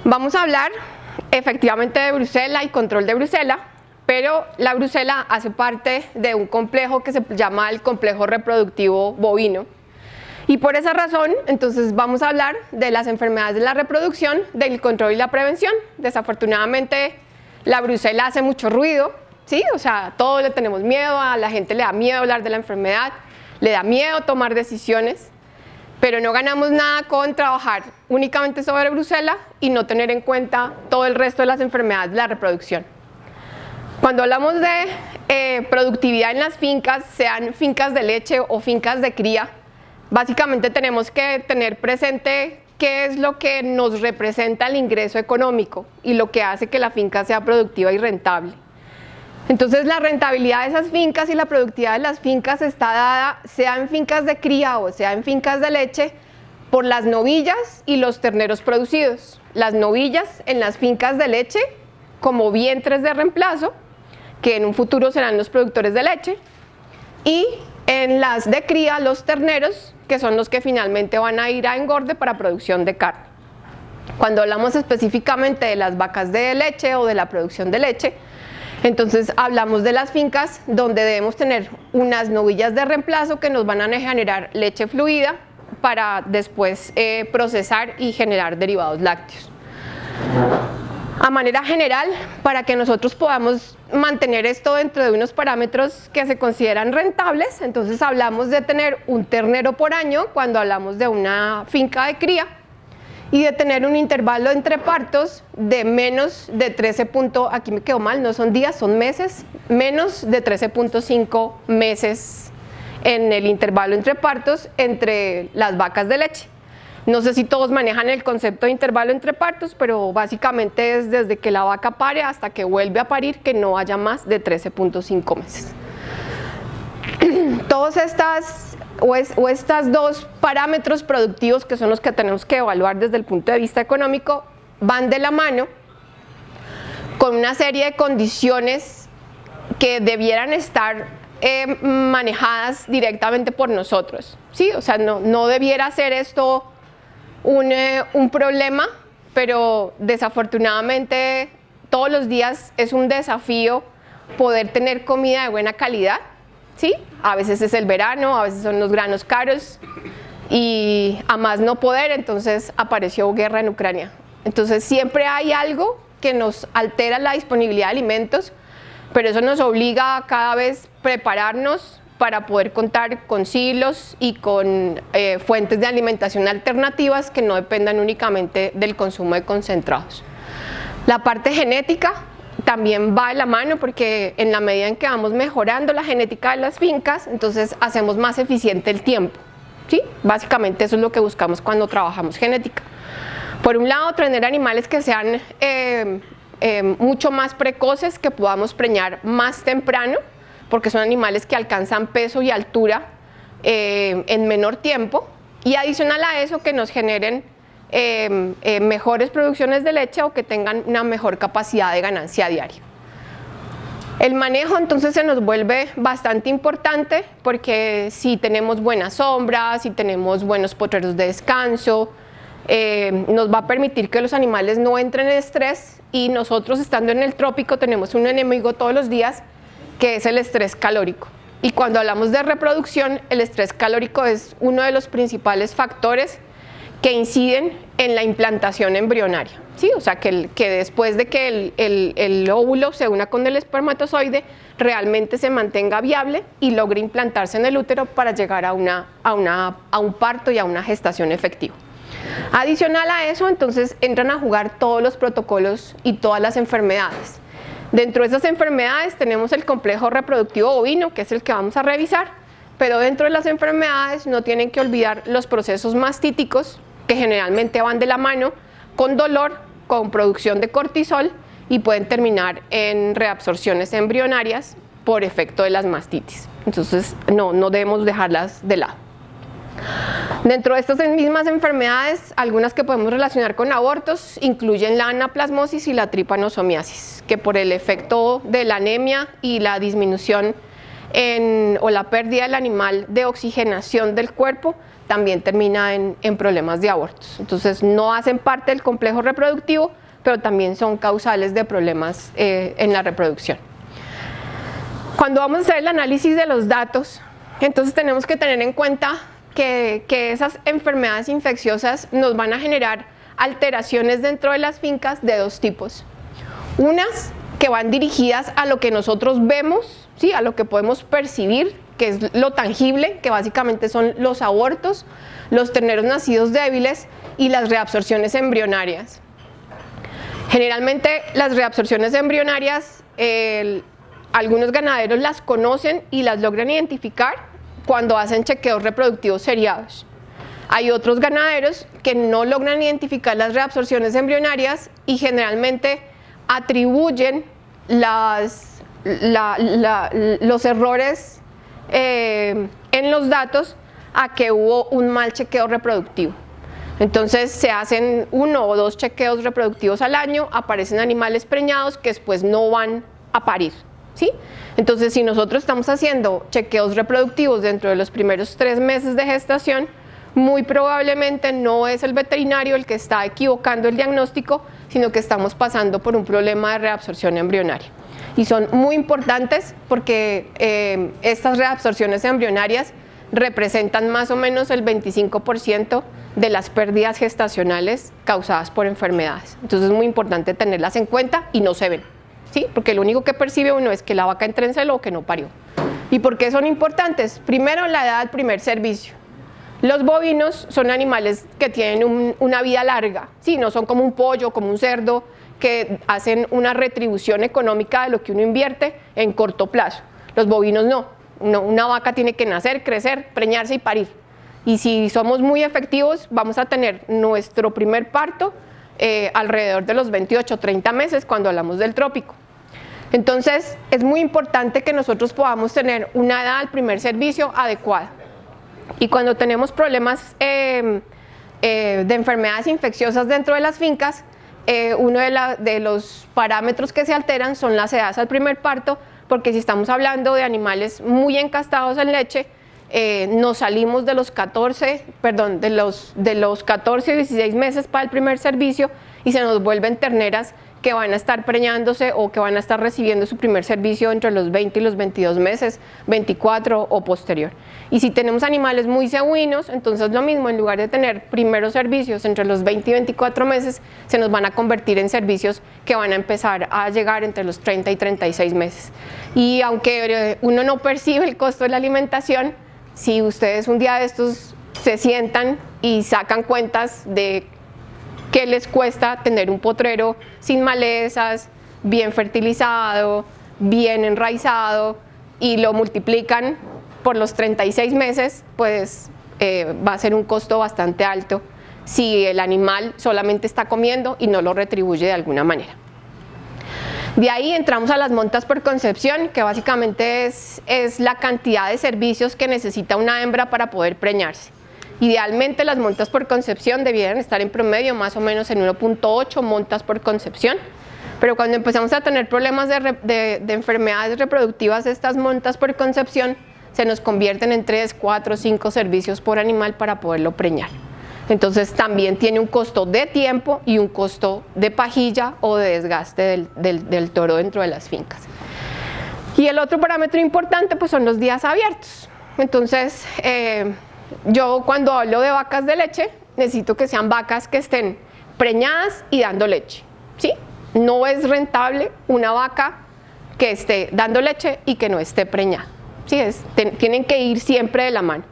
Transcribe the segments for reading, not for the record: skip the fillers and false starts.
Vamos a hablar efectivamente de brucela y control de brucela, pero la brucela hace parte de un complejo que se llama el complejo reproductivo bovino. Y por esa razón, entonces vamos a hablar de las enfermedades de la reproducción, del control y la prevención. Desafortunadamente, la brucela hace mucho ruido, ¿sí? O sea, todos le tenemos miedo, a la gente le da miedo hablar de la enfermedad, le da miedo tomar decisiones, pero no ganamos nada con trabajar únicamente sobre brucela y no tener en cuenta todo el resto de las enfermedades de la reproducción. Cuando hablamos de productividad en las fincas, sean fincas de leche o fincas de cría, básicamente tenemos que tener presente qué es lo que nos representa el ingreso económico y lo que hace que la finca sea productiva y rentable. Entonces la rentabilidad de esas fincas y la productividad de las fincas está dada, sea en fincas de cría o sea en fincas de leche, por las novillas y los terneros producidos. Las novillas en las fincas de leche como vientres de reemplazo, que en un futuro serán los productores de leche, y en las de cría los terneros, que son los que finalmente van a ir a engorde para producción de carne. Cuando hablamos específicamente de las vacas de leche o de la producción de leche, entonces hablamos de las fincas donde debemos tener unas novillas de reemplazo que nos van a generar leche fluida para después procesar y generar derivados lácteos. A manera general, para que nosotros podamos mantener esto dentro de unos parámetros que se consideran rentables, entonces hablamos de tener un ternero por año cuando hablamos de una finca de cría y de tener un intervalo entre partos de menos de 13. Aquí me quedó mal, no son días, son meses, menos de 13.5 meses en el intervalo entre partos entre las vacas de leche. No sé si todos manejan el concepto de intervalo entre partos, pero básicamente es desde que la vaca pare hasta que vuelve a parir, que no haya más de 13.5 meses. Todas estas estas dos parámetros productivos, que son los que tenemos que evaluar desde el punto de vista económico, van de la mano con una serie de condiciones que debieran estar manejadas directamente por nosotros, ¿sí? O sea, no debiera ser esto un problema, pero desafortunadamente todos los días es un desafío poder tener comida de buena calidad, ¿sí? A veces es el verano, a veces son los granos caros y a más no poder, entonces apareció guerra en Ucrania. Entonces siempre hay algo que nos altera la disponibilidad de alimentos, pero eso nos obliga a cada vez prepararnos para poder contar con silos y con fuentes de alimentación alternativas que no dependan únicamente del consumo de concentrados. La parte genética también va de la mano, porque en la medida en que vamos mejorando la genética de las fincas, entonces hacemos más eficiente el tiempo, ¿sí? Básicamente eso es lo que buscamos cuando trabajamos genética. Por un lado, tener animales que sean mucho más precoces, que podamos preñar más temprano, porque son animales que alcanzan peso y altura en menor tiempo, y adicional a eso que nos generen mejores producciones de leche o que tengan una mejor capacidad de ganancia diaria. El manejo entonces se nos vuelve bastante importante, porque si tenemos buenas sombras, si tenemos buenos potreros de descanso, nos va a permitir que los animales no entren en estrés, y nosotros estando en el trópico tenemos un enemigo todos los días, que es el estrés calórico. Y cuando hablamos de reproducción, el estrés calórico es uno de los principales factores que inciden en la implantación embrionaria, ¿sí? O sea, que después de que el óvulo se una con el espermatozoide, realmente se mantenga viable y logre implantarse en el útero para llegar a un parto y a una gestación efectiva. Adicional a eso, entonces entran a jugar todos los protocolos y todas las enfermedades. Dentro de esas enfermedades tenemos el complejo reproductivo bovino, que es el que vamos a revisar, pero dentro de las enfermedades no tienen que olvidar los procesos mastíticos, que generalmente van de la mano con dolor, con producción de cortisol, y pueden terminar en reabsorciones embrionarias por efecto de las mastitis. Entonces no debemos dejarlas de lado. Dentro de estas mismas enfermedades, algunas que podemos relacionar con abortos incluyen la anaplasmosis y la tripanosomiasis, que por el efecto de la anemia y la disminución o la pérdida del animal de oxigenación del cuerpo, también termina en problemas de abortos. Entonces no hacen parte del complejo reproductivo, pero también son causales de problemas en la reproducción. Cuando vamos a hacer el análisis de los datos, entonces tenemos que tener en cuenta que esas enfermedades infecciosas nos van a generar alteraciones dentro de las fincas de dos tipos. Unas que van dirigidas a lo que nosotros vemos, ¿sí? A lo que podemos percibir, que es lo tangible, que básicamente son los abortos, los terneros nacidos débiles y las reabsorciones embrionarias. Generalmente las reabsorciones embrionarias, algunos ganaderos las conocen y las logran identificar cuando hacen chequeos reproductivos seriados. Hay otros ganaderos que no logran identificar las reabsorciones embrionarias y generalmente atribuyen los errores en los datos a que hubo un mal chequeo reproductivo. Entonces se hacen 1 o 2 chequeos reproductivos al año, aparecen animales preñados que después no van a parir, ¿sí? Entonces si nosotros estamos haciendo chequeos reproductivos dentro de los primeros 3 meses de gestación, muy probablemente no es el veterinario el que está equivocando el diagnóstico, sino que estamos pasando por un problema de reabsorción embrionaria. Y son muy importantes porque estas reabsorciones embrionarias representan más o menos el 25% de las pérdidas gestacionales causadas por enfermedades. Entonces es muy importante tenerlas en cuenta y no se ven, ¿sí? Porque lo único que percibe uno es que la vaca entra en celo o que no parió. ¿Y por qué son importantes? Primero, la edad del primer servicio. Los bovinos son animales que tienen una vida larga, ¿sí? No son como un pollo, como un cerdo, que hacen una retribución económica de lo que uno invierte en corto plazo. Los bovinos no, una vaca tiene que nacer, crecer, preñarse y parir. Y si somos muy efectivos, vamos a tener nuestro primer parto alrededor de los 28 o 30 meses cuando hablamos del trópico. Entonces, es muy importante que nosotros podamos tener una edad al primer servicio adecuada. Y cuando tenemos problemas de enfermedades infecciosas dentro de las fincas, uno de los parámetros que se alteran son las edades al primer parto, porque si estamos hablando de animales muy encastados en leche, nos salimos de los 14 y 16 meses para el primer servicio y se nos vuelven terneras que van a estar preñándose o que van a estar recibiendo su primer servicio entre los 20 y los 22 meses, 24 o posterior. Y si tenemos animales muy cebuinos, entonces lo mismo, en lugar de tener primeros servicios entre los 20 y 24 meses, se nos van a convertir en servicios que van a empezar a llegar entre los 30 y 36 meses. Y aunque uno no percibe el costo de la alimentación, si ustedes un día de estos se sientan y sacan cuentas de qué les cuesta tener un potrero sin malezas, bien fertilizado, bien enraizado, y lo multiplican por los 36 meses, pues va a ser un costo bastante alto si el animal solamente está comiendo y no lo retribuye de alguna manera. De ahí entramos a las montas por concepción, que básicamente es la cantidad de servicios que necesita una hembra para poder preñarse. Idealmente las montas por concepción debieran estar en promedio más o menos en 1.8 montas por concepción, pero cuando empezamos a tener problemas de enfermedades reproductivas, estas montas por concepción se nos convierten en 3, 4, 5 servicios por animal para poderlo preñar. Entonces también tiene un costo de tiempo y un costo de pajilla o de desgaste del toro dentro de las fincas. Y el otro parámetro importante pues son los días abiertos. Entonces yo cuando hablo de vacas de leche necesito que sean vacas que estén preñadas y dando leche, ¿sí? No es rentable una vaca que esté dando leche y que no esté preñada, ¿sí? Tienen que ir siempre de la mano.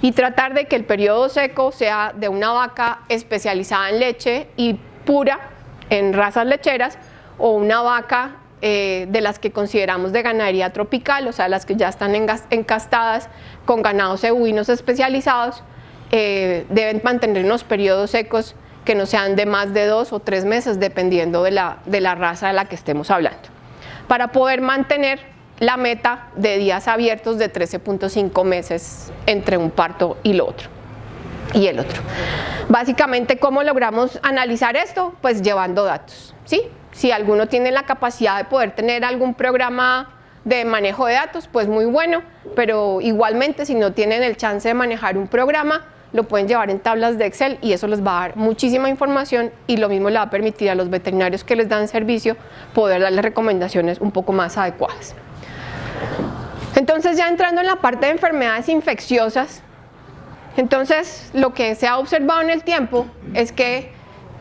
Y tratar de que el periodo seco sea de una vaca especializada en leche y pura en razas lecheras, o una vaca de las que consideramos de ganadería tropical, o sea, las que ya están encastadas con ganados cebuinos especializados, deben mantener unos periodos secos que no sean de más de 2 o 3 meses, dependiendo de la raza de la que estemos hablando, para poder mantener la meta de días abiertos de 13.5 meses entre un parto y el otro. Básicamente, ¿cómo logramos analizar esto? Pues llevando datos, ¿sí? Si alguno tiene la capacidad de poder tener algún programa de manejo de datos, pues muy bueno, pero igualmente si no tienen el chance de manejar un programa, lo pueden llevar en tablas de Excel y eso les va a dar muchísima información y lo mismo le va a permitir a los veterinarios que les dan servicio poder darles recomendaciones un poco más adecuadas. Entonces ya entrando en la parte de enfermedades infecciosas, entonces lo que se ha observado en el tiempo es que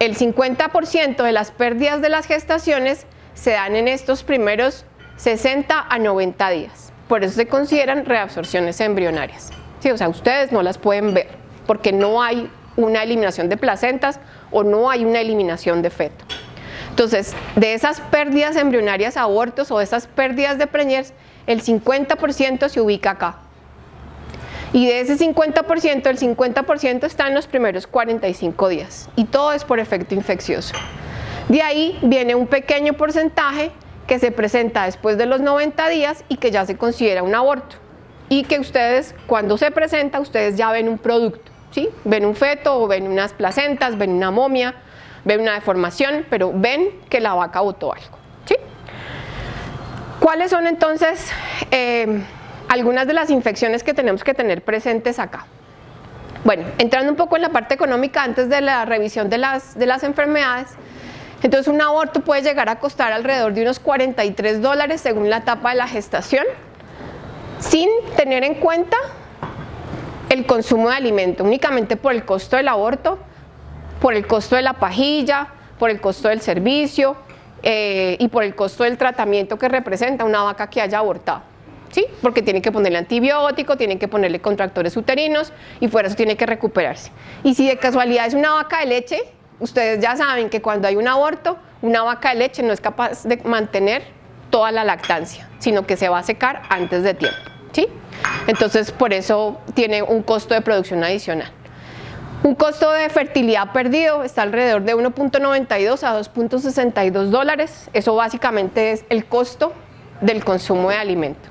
el 50% de las pérdidas de las gestaciones se dan en estos primeros 60 a 90 días. Por eso se consideran reabsorciones embrionarias. Sí, o sea, ustedes no las pueden ver porque no hay una eliminación de placentas o no hay una eliminación de feto. Entonces, de esas pérdidas embrionarias, abortos o de esas pérdidas de preñez, el 50% se ubica acá. Y de ese 50%, el 50% está en los primeros 45 días. Y todo es por efecto infeccioso. De ahí viene un pequeño porcentaje que se presenta después de los 90 días y que ya se considera un aborto. Y que ustedes, cuando se presenta, ustedes ya ven un producto, ¿sí? Ven un feto o ven unas placentas, ven una momia, ven una deformación, pero ven que la vaca botó algo, ¿sí? ¿Cuáles son entonces algunas de las infecciones que tenemos que tener presentes acá? Bueno, entrando un poco en la parte económica antes de la revisión de las enfermedades, entonces un aborto puede llegar a costar alrededor de unos $43 según la etapa de la gestación, sin tener en cuenta el consumo de alimento, únicamente por el costo del aborto, por el costo de la pajilla, por el costo del servicio y por el costo del tratamiento que representa una vaca que haya abortado, ¿sí? Porque tienen que ponerle antibiótico, tienen que ponerle contractores uterinos y fuera eso tiene que recuperarse. Y si de casualidad es una vaca de leche, ustedes ya saben que cuando hay un aborto, una vaca de leche no es capaz de mantener toda la lactancia, sino que se va a secar antes de tiempo, ¿sí? Entonces, por eso tiene un costo de producción adicional. Un costo de fertilidad perdido está alrededor de 1.92 a 2.62 dólares. Eso básicamente es el costo del consumo de alimento.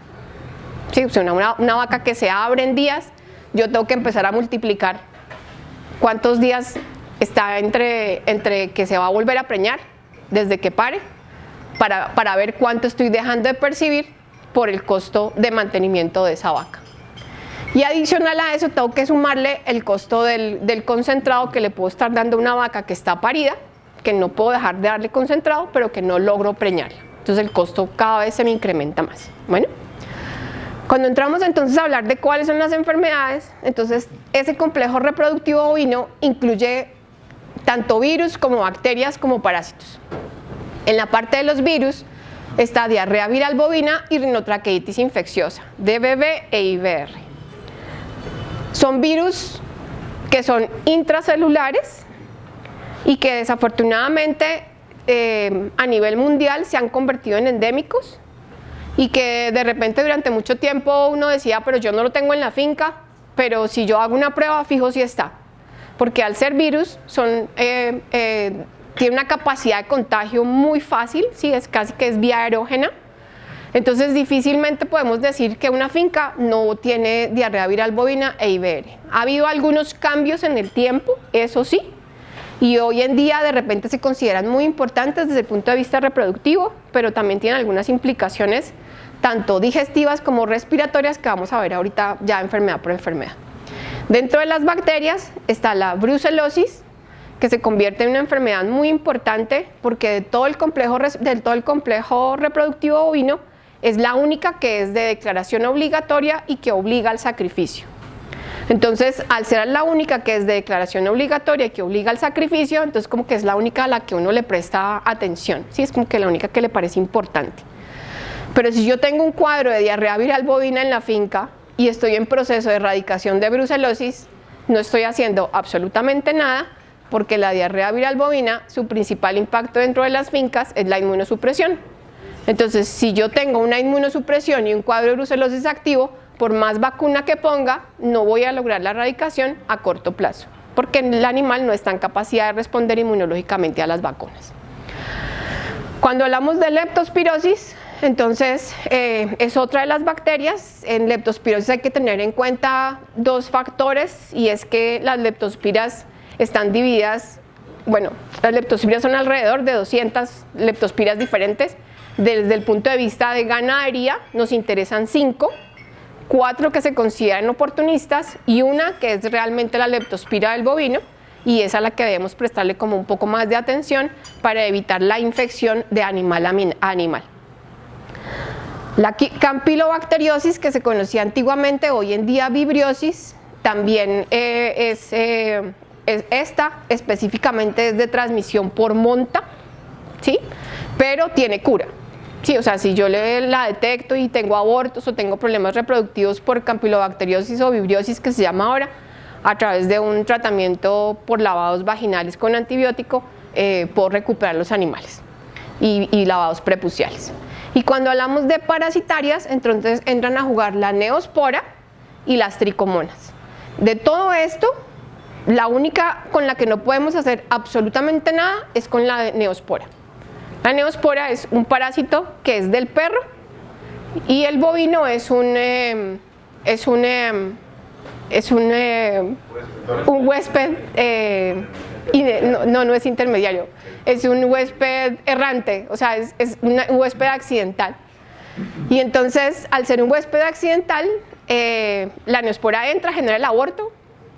Sí, o sea, una vaca que se abre en días, yo tengo que empezar a multiplicar cuántos días está entre que se va a volver a preñar, desde que pare, para ver cuánto estoy dejando de percibir por el costo de mantenimiento de esa vaca. Y adicional a eso tengo que sumarle el costo del concentrado que le puedo estar dando a una vaca que está parida, que no puedo dejar de darle concentrado, pero que no logro preñarla. Entonces el costo cada vez se me incrementa más. Bueno, cuando entramos entonces a hablar de cuáles son las enfermedades, entonces ese complejo reproductivo bovino incluye tanto virus como bacterias como parásitos. En la parte de los virus está diarrea viral bovina y rinotraqueitis infecciosa, DVB e IBR. Son virus que son intracelulares y que desafortunadamente a nivel mundial se han convertido en endémicos y que de repente durante mucho tiempo uno decía, pero yo no lo tengo en la finca, pero si yo hago una prueba fijo sí está, porque al ser virus tiene una capacidad de contagio muy fácil, ¿sí? Es casi que es vía aerógena. Entonces difícilmente podemos decir que una finca no tiene diarrea viral bovina e IBR. Ha habido algunos cambios en el tiempo, eso sí, y hoy en día de repente se consideran muy importantes desde el punto de vista reproductivo, pero también tienen algunas implicaciones tanto digestivas como respiratorias que vamos a ver ahorita ya enfermedad por enfermedad. Dentro de las bacterias está la brucelosis, que se convierte en una enfermedad muy importante porque de todo el complejo reproductivo bovino es la única que es de declaración obligatoria y que obliga al sacrificio. Entonces, al ser la única que es de declaración obligatoria y que obliga al sacrificio, entonces como que es la única a la que uno le presta atención, ¿sí? Es como que la única que le parece importante. Pero si yo tengo un cuadro de diarrea viral bovina en la finca y estoy en proceso de erradicación de brucelosis, no estoy haciendo absolutamente nada porque la diarrea viral bovina, su principal impacto dentro de las fincas es la inmunosupresión. Entonces, si yo tengo una inmunosupresión y un cuadro de brucelosis activo, por más vacuna que ponga, no voy a lograr la erradicación a corto plazo, porque el animal no está en capacidad de responder inmunológicamente a las vacunas. Cuando hablamos de leptospirosis, entonces es otra de las bacterias. En leptospirosis hay que tener en cuenta dos factores, y es que las leptospiras están divididas bueno, las leptospiras son alrededor de 200 leptospiras diferentes. Desde el punto de vista de ganadería nos interesan 5, 4 que se consideran oportunistas y una que es realmente la leptospira del bovino, y es a la que debemos prestarle como un poco más de atención para evitar la infección de animal a animal. La campylobacteriosis, que se conocía antiguamente, hoy en día vibriosis, también esta específicamente es de transmisión por monta, ¿sí? Pero tiene cura. Sí, o sea, si yo la detecto y tengo abortos o tengo problemas reproductivos por campylobacteriosis o vibriosis, que se llama ahora, a través de un tratamiento por lavados vaginales con antibiótico, puedo recuperar los animales y lavados prepuciales. Y cuando hablamos de parasitarias, entonces entran a jugar la neospora y las tricomonas. De todo esto, la única con la que no podemos hacer absolutamente nada es con la neospora. La neospora es un parásito que es del perro y el bovino es un huésped, no es intermediario, es un huésped errante, o sea, es un huésped accidental. Y entonces, al ser un huésped accidental, la neospora entra, genera el aborto,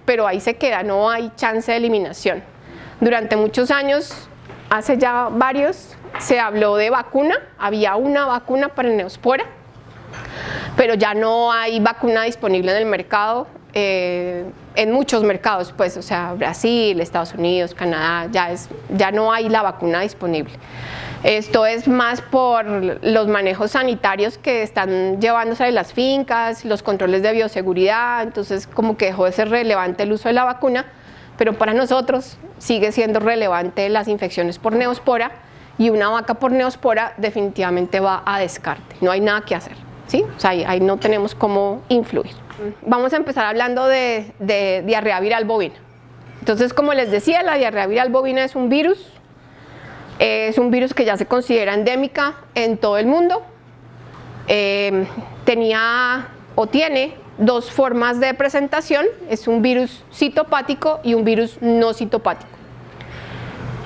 pero ahí se queda, no hay chance de eliminación. Durante muchos años, hace ya varios, se habló de vacuna, había una vacuna para la neospora, pero ya no hay vacuna disponible en el mercado, en muchos mercados, pues, o sea, Brasil, Estados Unidos, Canadá, ya no hay la vacuna disponible. Esto es más por los manejos sanitarios que están llevándose de las fincas, los controles de bioseguridad, entonces como que dejó de ser relevante el uso de la vacuna, pero para nosotros sigue siendo relevante las infecciones por neospora, y una vaca por neospora definitivamente va a descarte, no hay nada que hacer, ¿sí? O sea, ahí no tenemos cómo influir. Vamos a empezar hablando de diarrea viral bovina. Entonces, como les decía, la diarrea viral bovina es un virus que ya se considera endémica en todo el mundo. Tenía o tiene dos formas de presentación, es un virus citopático y un virus no citopático.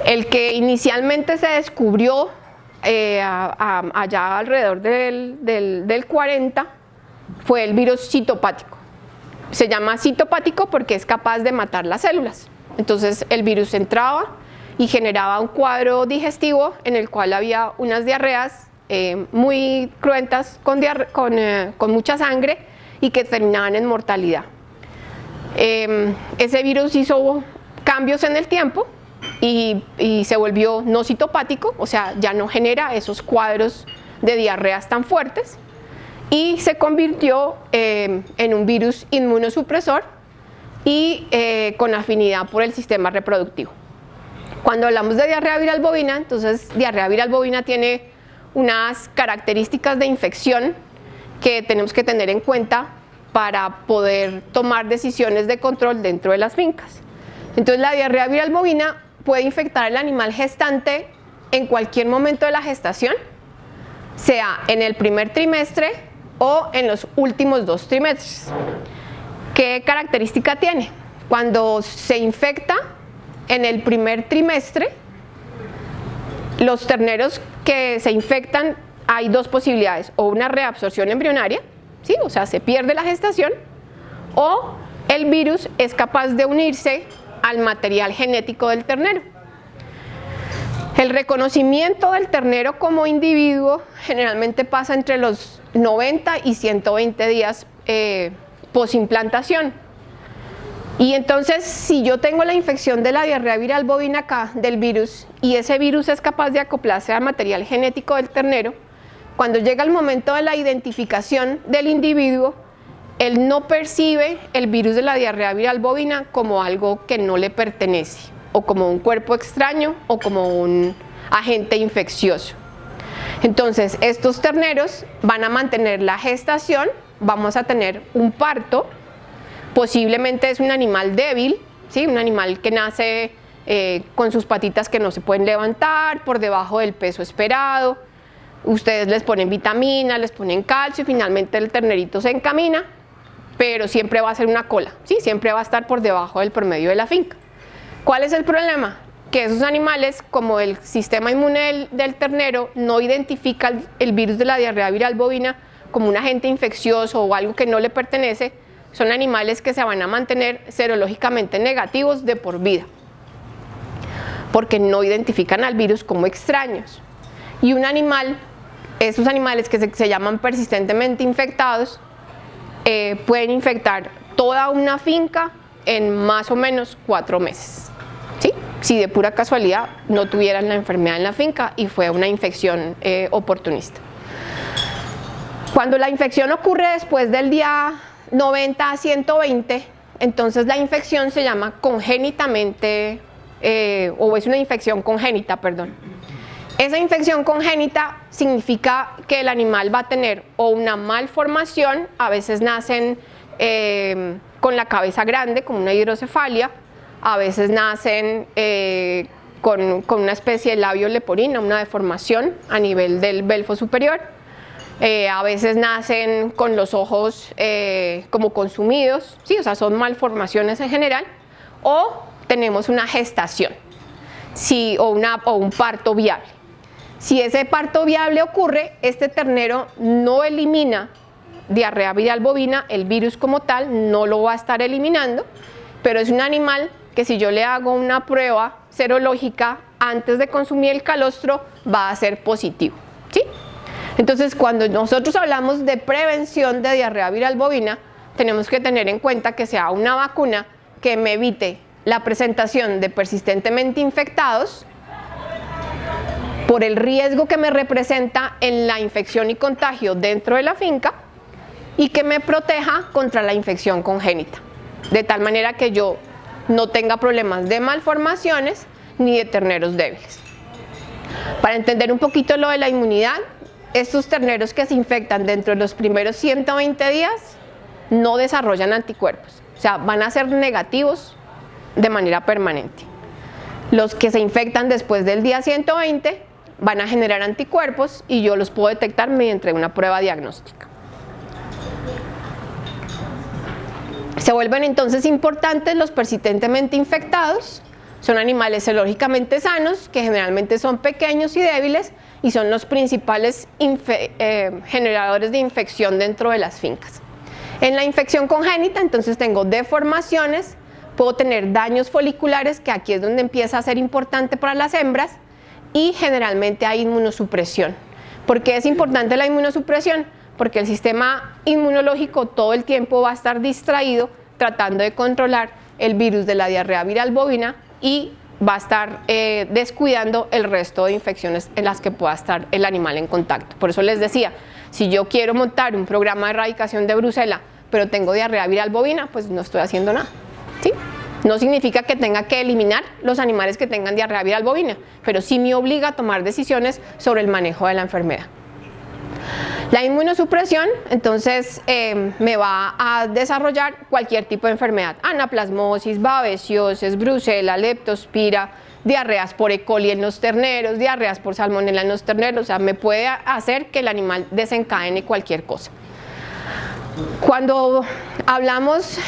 El que inicialmente se descubrió allá alrededor del 40 fue el virus citopático. Se llama citopático porque es capaz de matar las células. Entonces el virus entraba y generaba un cuadro digestivo en el cual había unas diarreas muy cruentas con mucha sangre y que terminaban en mortalidad. Ese virus hizo cambios en el tiempo y se volvió no citopático, o sea, ya no genera esos cuadros de diarreas tan fuertes, y se convirtió en un virus inmunosupresor y con afinidad por el sistema reproductivo. Cuando hablamos de diarrea viral bovina, entonces diarrea viral bovina tiene unas características de infección que tenemos que tener en cuenta para poder tomar decisiones de control dentro de las fincas. Entonces la diarrea viral bovina puede infectar al animal gestante en cualquier momento de la gestación, sea en el primer trimestre o en los últimos 2 trimestres. ¿Qué característica tiene? Cuando se infecta en el primer trimestre, los terneros que se infectan, hay 2 posibilidades: o una reabsorción embrionaria, ¿sí? O sea, se pierde la gestación, o el virus es capaz de unirse al material genético del ternero. El reconocimiento del ternero como individuo generalmente pasa entre los 90 y 120 días posimplantación. Y entonces, si yo tengo la infección de la diarrea viral bovina acá, del virus, y ese virus es capaz de acoplarse al material genético del ternero, cuando llega el momento de la identificación del individuo, él no percibe el virus de la diarrea viral bovina como algo que no le pertenece, o como un cuerpo extraño, o como un agente infeccioso. Entonces, estos terneros van a mantener la gestación, vamos a tener un parto. Posiblemente es un animal débil, ¿sí? Un animal que nace con sus patitas que no se pueden levantar, por debajo del peso esperado. Ustedes les ponen vitaminas, les ponen calcio y finalmente el ternerito se encamina, pero siempre va a ser una cola, ¿sí? Siempre va a estar por debajo del promedio de la finca. ¿Cuál es el problema? que esos animales, como el sistema inmune del ternero no identifica el virus de la diarrea viral bovina como un agente infeccioso o algo que no le pertenece, son animales que se van a mantener serológicamente negativos de por vida, porque no identifican al virus como extraños. Y un animal, esos animales que se llaman persistentemente infectados, pueden infectar toda una finca en más o menos 4 meses, ¿sí? Si de pura casualidad no tuvieran la enfermedad en la finca y fue una infección oportunista. Cuando la infección ocurre después del día 90 a 120, entonces la infección se llama congénitamente, o es una infección congénita, perdón. Esa infección congénita significa que el animal va a tener o una malformación, a veces nacen con la cabeza grande, como una hidrocefalia, a veces nacen con una especie de labio leporino, una deformación a nivel del belfo superior, a veces nacen con los ojos como consumidos, ¿sí? O sea, son malformaciones en general, o tenemos una gestación, ¿sí? o un parto viable. Si ese parto viable ocurre, este ternero no elimina diarrea viral bovina, el virus como tal no lo va a estar eliminando, pero es un animal que si yo le hago una prueba serológica antes de consumir el calostro va a ser positivo, ¿sí? Entonces, cuando nosotros hablamos de prevención de diarrea viral bovina, tenemos que tener en cuenta que sea una vacuna que me evite la presentación de persistentemente infectados por el riesgo que me representa en la infección y contagio dentro de la finca, y que me proteja contra la infección congénita, de tal manera que yo no tenga problemas de malformaciones ni de terneros débiles. Para entender un poquito lo de la inmunidad, estos terneros que se infectan dentro de los primeros 120 días no desarrollan anticuerpos, o sea, van a ser negativos de manera permanente. Los que se infectan después del día 120 van a generar anticuerpos y yo los puedo detectar mediante una prueba diagnóstica. Se vuelven entonces importantes los persistentemente infectados. Son animales serológicamente sanos, que generalmente son pequeños y débiles, y son los principales generadores de infección dentro de las fincas. En la infección congénita, entonces tengo deformaciones, puedo tener daños foliculares, que aquí es donde empieza a ser importante para las hembras, y generalmente hay inmunosupresión. ¿Por qué es importante la inmunosupresión? Porque el sistema inmunológico todo el tiempo va a estar distraído tratando de controlar el virus de la diarrea viral bovina y va a estar descuidando el resto de infecciones en las que pueda estar el animal en contacto. Por eso les decía, si yo quiero montar un programa de erradicación de brucela, pero tengo diarrea viral bovina, pues no estoy haciendo nada, ¿sí? No significa que tenga que eliminar los animales que tengan diarrea viral bovina, pero sí me obliga a tomar decisiones sobre el manejo de la enfermedad. La inmunosupresión, entonces, me va a desarrollar cualquier tipo de enfermedad: anaplasmosis, babesiosis, brucela, leptospira, diarreas por E. coli en los terneros, diarreas por salmonela en los terneros. O sea, me puede hacer que el animal desencadene cualquier cosa. Cuando hablamos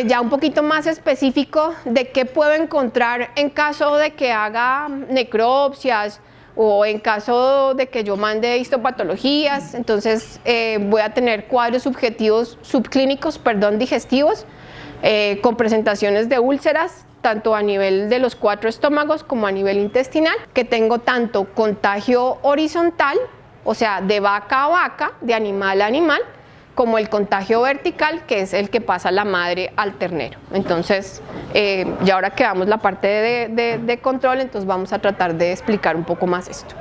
ya un poquito más específico de qué puedo encontrar en caso de que haga necropsias o en caso de que yo mande histopatologías, entonces voy a tener cuadros subclínicos digestivos con presentaciones de úlceras, tanto a nivel de los 4 estómagos como a nivel intestinal, que tengo tanto contagio horizontal, o sea, de vaca a vaca, de animal a animal, como el contagio vertical, que es el que pasa la madre al ternero. Entonces, ya ahora que damos la parte de control, entonces vamos a tratar de explicar un poco más esto.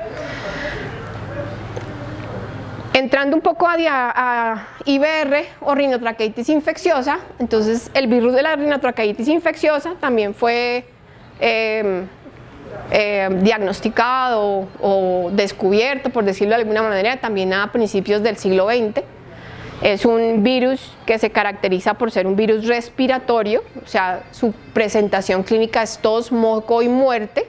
Entrando un poco a IBR o rinotraqueitis infecciosa, entonces el virus de la rinotraqueitis infecciosa también fue diagnosticado o descubierto, por decirlo de alguna manera, también a principios del siglo XX. Es un virus que se caracteriza por ser un virus respiratorio, o sea, su presentación clínica es tos, moco y muerte,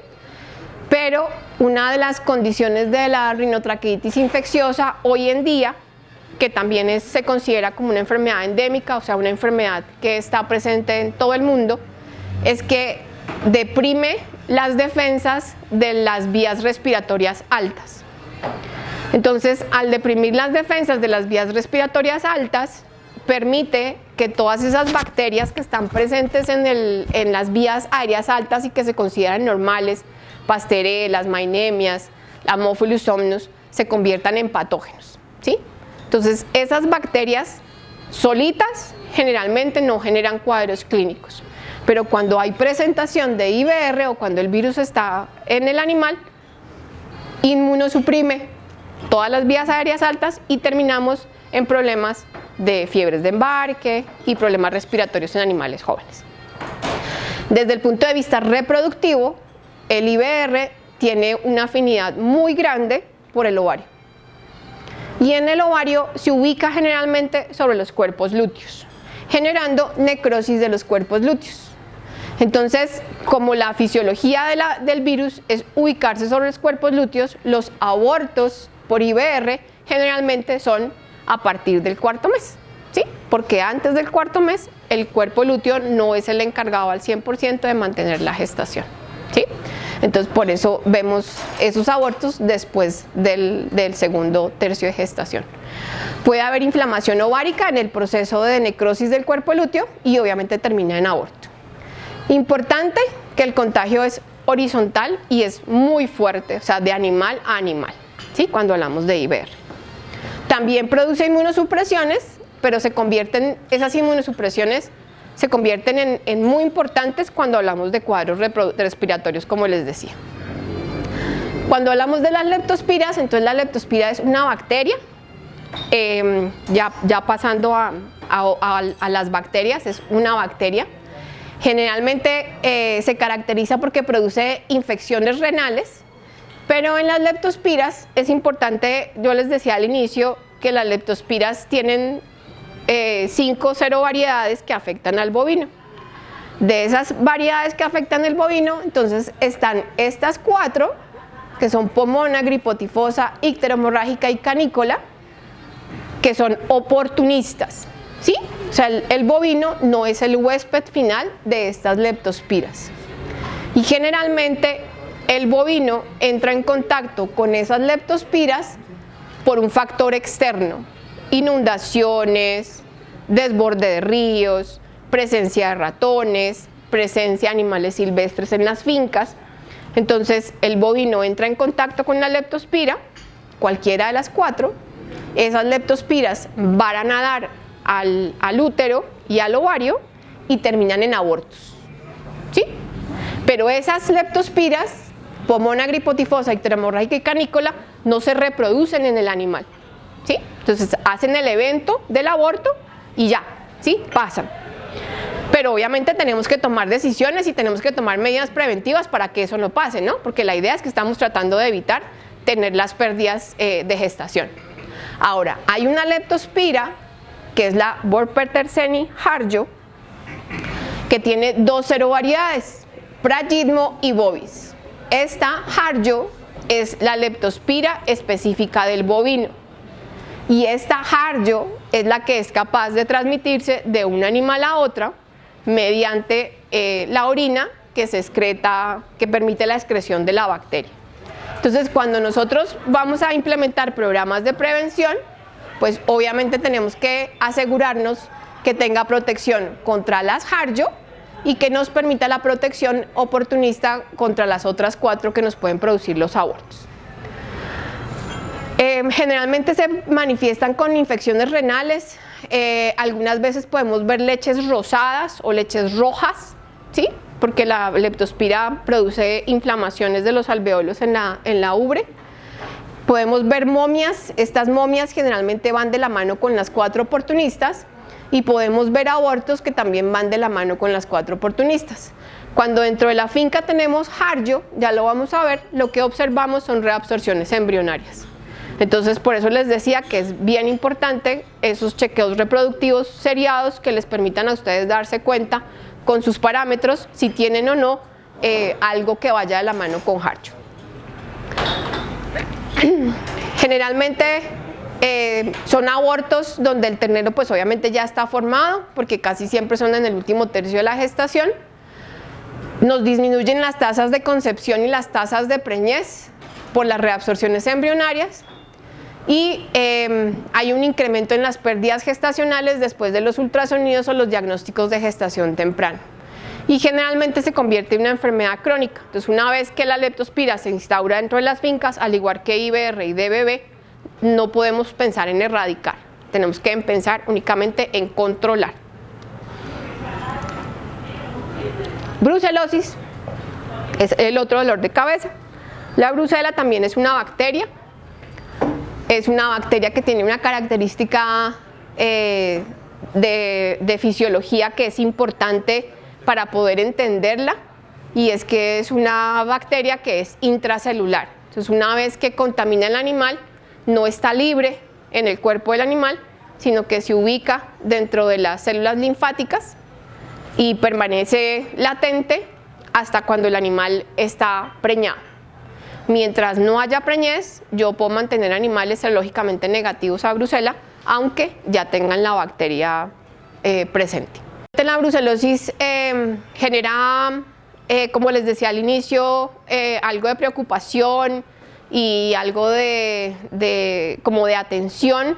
pero una de las condiciones de la rinotraqueitis infecciosa hoy en día, que también se considera como una enfermedad endémica, o sea, una enfermedad que está presente en todo el mundo, es que deprime las defensas de las vías respiratorias altas. Entonces, al deprimir las defensas de las vías respiratorias altas, permite que todas esas bacterias que están presentes en las vías aéreas altas y que se consideran normales, Pasteurella, Maennemias, Haemophilus somnus, se conviertan en patógenos, ¿sí? Entonces, esas bacterias solitas generalmente no generan cuadros clínicos, pero cuando hay presentación de IBR o cuando el virus está en el animal, inmunosuprime todas las vías aéreas altas y terminamos en problemas de fiebres de embarque y problemas respiratorios en animales jóvenes. Desde el punto de vista reproductivo, el IBR tiene una afinidad muy grande por el ovario. Y en el ovario se ubica generalmente sobre los cuerpos lúteos, generando necrosis de los cuerpos lúteos. Entonces, como la fisiología del virus es ubicarse sobre los cuerpos lúteos, los abortos por IBR generalmente son a partir del cuarto mes, ¿sí? Porque antes del cuarto mes el cuerpo lúteo no es el encargado al 100% de mantener la gestación, ¿sí? Entonces por eso vemos esos abortos después del segundo tercio de gestación. Puede haber inflamación ovárica en el proceso de necrosis del cuerpo lúteo y obviamente termina en aborto. Importante que el contagio es horizontal y es muy fuerte, o sea, de animal a animal, ¿sí? Cuando hablamos de IBR. También produce inmunosupresiones, pero esas inmunosupresiones se convierten en muy importantes cuando hablamos de cuadros respiratorios, como les decía. Cuando hablamos de las leptospiras, entonces la leptospira es una bacteria, ya pasando a las bacterias, es una bacteria. Generalmente se caracteriza porque produce infecciones renales, pero en las leptospiras es importante, yo les decía al inicio, que las leptospiras tienen 5 serovariedades que afectan al bovino. De esas variedades que afectan al bovino, entonces están estas 4, que son Pomona, Gripotifosa, Icterohemorrágica y Canícola, que son oportunistas, ¿sí? O sea, el bovino no es el huésped final de estas leptospiras. Y generalmente el bovino entra en contacto con esas leptospiras por un factor externo, inundaciones, desborde de ríos, presencia de ratones, presencia de animales silvestres en las fincas. Entonces el bovino entra en contacto con la leptospira, cualquiera de las 4, esas leptospiras van a dar al útero y al ovario y terminan en abortos, ¿sí? Pero esas leptospiras, Pomona, Gripotifosa, Icterohemorrágica y Canícola, no se reproducen en el animal, ¿sí? Entonces hacen el evento del aborto y ya, ¿sí? Pasan. Pero obviamente tenemos que tomar decisiones y tenemos que tomar medidas preventivas para que eso no pase, ¿no? Porque la idea es que estamos tratando de evitar tener las pérdidas de gestación. Ahora, hay una leptospira que es la Borperterseni harjo, que tiene 2 serovariedades, Pragidmo y bovis. Esta harjo es la leptospira específica del bovino y esta harjo es la que es capaz de transmitirse de un animal a otro mediante la orina que se excreta, que permite la excreción de la bacteria. Entonces, cuando nosotros vamos a implementar programas de prevención, pues obviamente tenemos que asegurarnos que tenga protección contra las harjo y que nos permita la protección oportunista contra las otras 4 que nos pueden producir los abortos. Generalmente se manifiestan con infecciones renales, algunas veces podemos ver leches rosadas o leches rojas, ¿sí? Porque la leptospira produce inflamaciones de los alveolos en la ubre. Podemos ver momias, estas momias generalmente van de la mano con las 4 oportunistas y podemos ver abortos que también van de la mano con las 4 oportunistas. Cuando dentro de la finca tenemos harjo, ya lo vamos a ver, lo que observamos son reabsorciones embrionarias. Entonces por eso les decía que es bien importante esos chequeos reproductivos seriados que les permitan a ustedes darse cuenta con sus parámetros si tienen o no algo que vaya de la mano con harjo. Generalmente son abortos donde el ternero pues obviamente ya está formado, porque casi siempre son en el último tercio de la gestación. Nos disminuyen las tasas de concepción y las tasas de preñez por las reabsorciones embrionarias y hay un incremento en las pérdidas gestacionales después de los ultrasonidos o los diagnósticos de gestación temprana. Y generalmente se convierte en una enfermedad crónica. Entonces, una vez que la leptospira se instaura dentro de las fincas, al igual que IBR y DBB, no podemos pensar en erradicar. Tenemos que pensar únicamente en controlar. Brucelosis es el otro dolor de cabeza. La brucela también es una bacteria. Es una bacteria que tiene una característica de fisiología que es importante para poder entenderla, y es que es una bacteria que es intracelular. Entonces, una vez que contamina el animal, no está libre en el cuerpo del animal, sino que se ubica dentro de las células linfáticas y permanece latente hasta cuando el animal está preñado. Mientras no haya preñez, yo puedo mantener animales serológicamente negativos a brucela, aunque ya tengan la bacteria presente. La brucelosis genera, como les decía al inicio, algo de preocupación y algo como de atención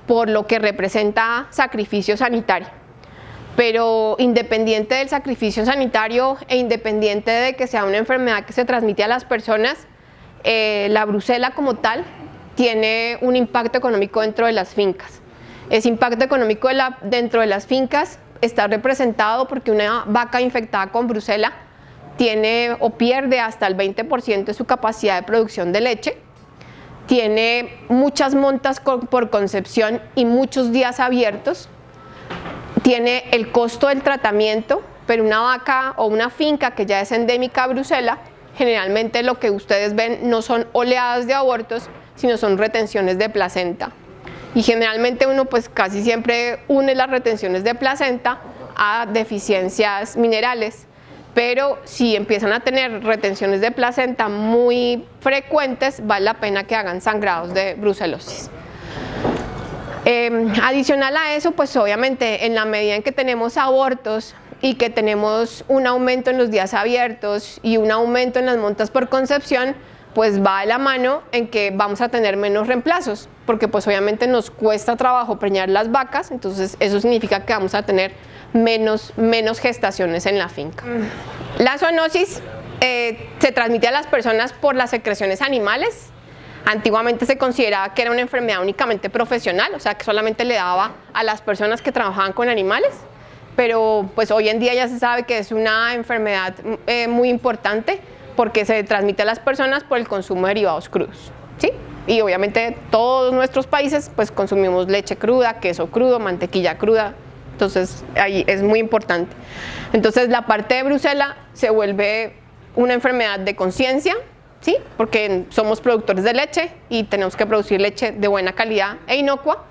por lo que representa sacrificio sanitario. Pero independiente del sacrificio sanitario e independiente de que sea una enfermedad que se transmite a las personas, la brucela como tal tiene un impacto económico dentro de las fincas. Ese impacto económico dentro de las fincas está representado porque una vaca infectada con brucela tiene o pierde hasta el 20% de su capacidad de producción de leche, tiene muchas montas por concepción y muchos días abiertos, tiene el costo del tratamiento, pero una vaca o una finca que ya es endémica a brucela, generalmente lo que ustedes ven no son oleadas de abortos, sino son retenciones de placenta. Y generalmente uno pues casi siempre une las retenciones de placenta a deficiencias minerales, pero si empiezan a tener retenciones de placenta muy frecuentes, vale la pena que hagan sangrados de brucelosis. Adicional a eso, pues obviamente en la medida en que tenemos abortos y que tenemos un aumento en los días abiertos y un aumento en las montas por concepción, pues va de la mano en que vamos a tener menos reemplazos, porque pues obviamente nos cuesta trabajo preñar las vacas, entonces eso significa que vamos a tener menos gestaciones en la finca. La zoonosis se transmite a las personas por las secreciones animales. Antiguamente se consideraba que era una enfermedad únicamente profesional, o sea que solamente le daba a las personas que trabajaban con animales, pero pues hoy en día ya se sabe que es una enfermedad muy importante porque se transmite a las personas por el consumo de derivados crudos, ¿sí? Y obviamente todos nuestros países pues consumimos leche cruda, queso crudo, mantequilla cruda, entonces ahí es muy importante. Entonces la parte de brucela se vuelve una enfermedad de conciencia, ¿sí? Porque somos productores de leche y tenemos que producir leche de buena calidad e inocua,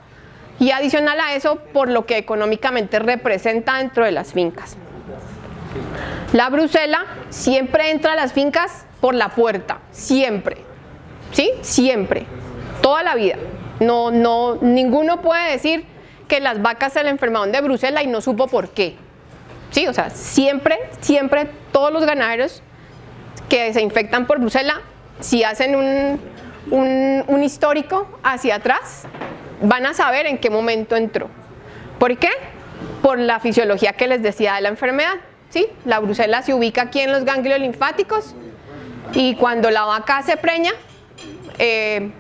y adicional a eso por lo que económicamente representa dentro de las fincas. La brucela siempre entra a las fincas por la puerta, siempre, ¿sí? Siempre, toda la vida. Ninguno puede decir que las vacas se le enfermaron de brucela y no supo por qué, ¿sí? O sea, siempre todos los ganaderos que se infectan por brucela, si hacen un histórico hacia atrás, van a saber en qué momento entró. ¿Por qué? Por la fisiología que les decía de la enfermedad, ¿sí? La brucela se ubica aquí en los ganglios linfáticos y cuando la vaca se preña,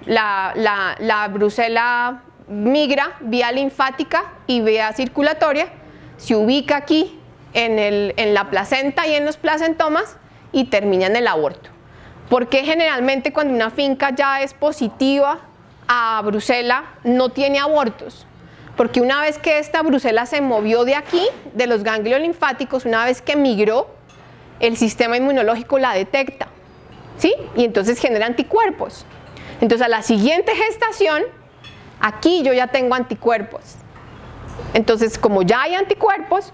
la brucela migra vía linfática y vía circulatoria, se ubica aquí en la placenta y en los placentomas y termina en el aborto. ¿Por qué generalmente cuando una finca ya es positiva a brucela no tiene abortos? Porque una vez que esta brucela se movió de aquí, de los ganglios linfáticos, una vez que migró, el sistema inmunológico la detecta, ¿sí? Y entonces genera anticuerpos. Entonces a la siguiente gestación, aquí yo ya tengo anticuerpos. Entonces como ya hay anticuerpos,